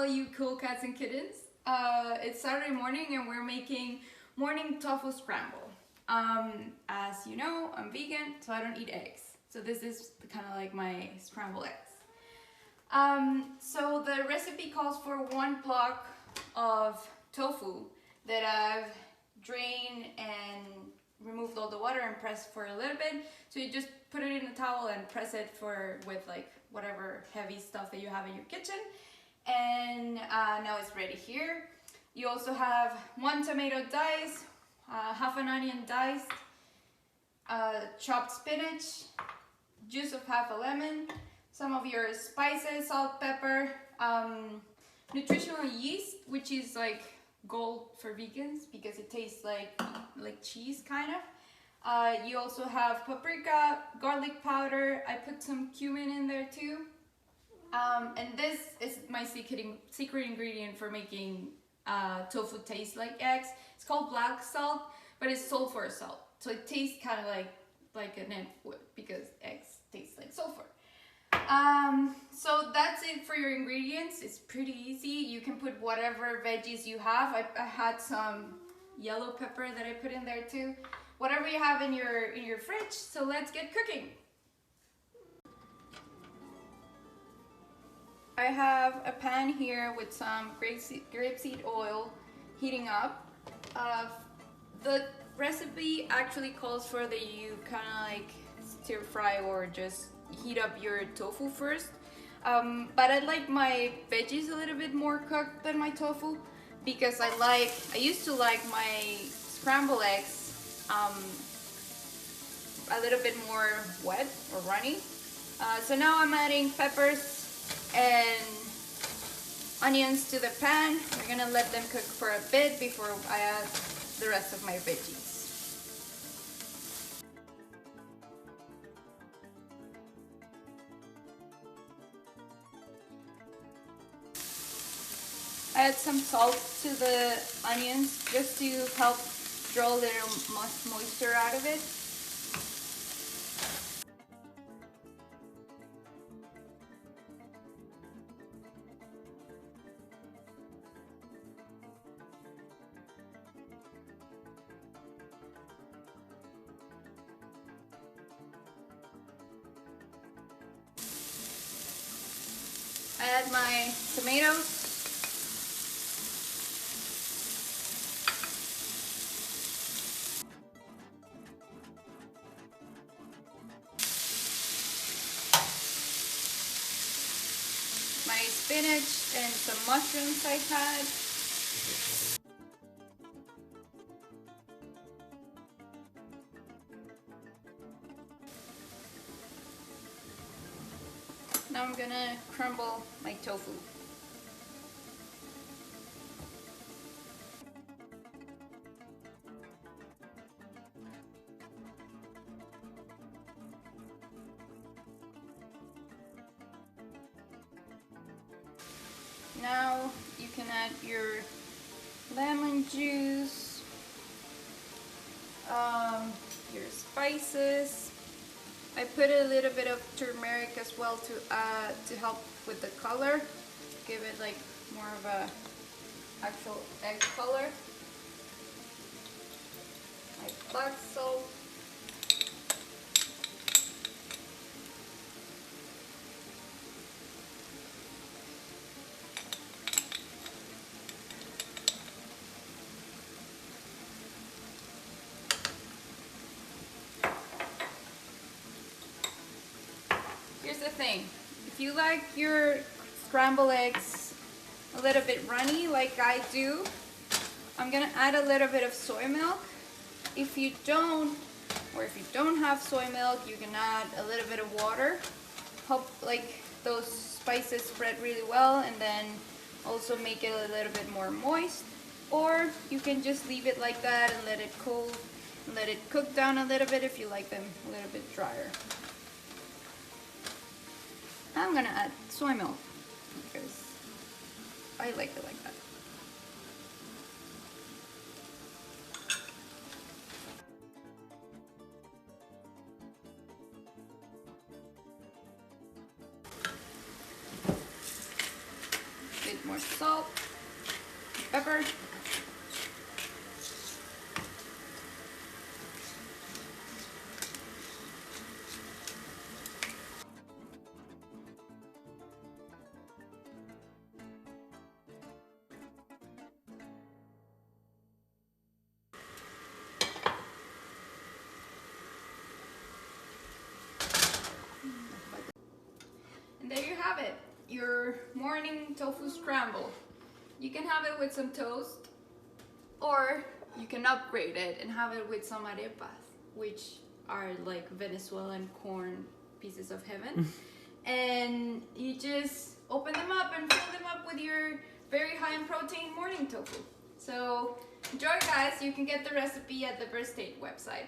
all you cool cats and kittens. It's Saturday morning and we're making morning tofu scramble. As you know, I'm vegan, so I don't eat eggs. So this is kind of like my scrambled eggs. So the recipe calls for 1 block of tofu that I've drained and removed all the water and pressed for a little bit. So you just put it in a towel and press it with like whatever heavy stuff that you have in your kitchen. And now it's ready here. You also have 1 tomato diced, half an onion diced, chopped spinach, juice of half a lemon, some of your spices, salt, pepper, nutritional yeast, which is like gold for vegans because it tastes like cheese kind of. You also have paprika, garlic powder. I put some cumin in there too. And this is my secret ingredient for making tofu taste like eggs. It's called black salt, but it's sulfur salt. So it tastes kind of like an egg would because eggs taste like sulfur. So that's it for your ingredients. It's pretty easy. You can put whatever veggies you have. I had some yellow pepper that I put in there too. Whatever you have in your fridge. So let's get cooking. I have a pan here with some grapeseed oil heating up. The recipe actually calls for that you kind of like stir fry or just heat up your tofu first. But I like my veggies a little bit more cooked than my tofu because I used to like my scrambled eggs a little bit more wet or runny. So now I'm adding peppers and onions to the pan. We're gonna let them cook for a bit before I add the rest of my veggies. I add some salt to the onions just to help draw a little moisture out of it. I add my tomatoes. My spinach and some mushrooms I had. Now I'm gonna crumble my tofu. Now you can add your lemon juice, your spices. I put a little bit of turmeric as well to help with the color, give it like more of a actual egg color. My black salt. Here's the thing, if you like your scrambled eggs a little bit runny like I do, I'm gonna add a little bit of soy milk. If you don't have soy milk, you can add a little bit of water. Help like those spices spread really well and then also make it a little bit more moist. Or you can just leave it like that and let it cool, and let it cook down a little bit if you like them a little bit drier. I'm gonna add soy milk because I like it like that. more salt, pepper. And there you have it, your morning tofu scramble. You can have it with some toast, or you can upgrade it and have it with some arepas, which are like Venezuelan corn pieces of heaven. And you just open them up and fill them up with your very high in protein morning tofu. So enjoy, guys. You can get the recipe at the Birth State website.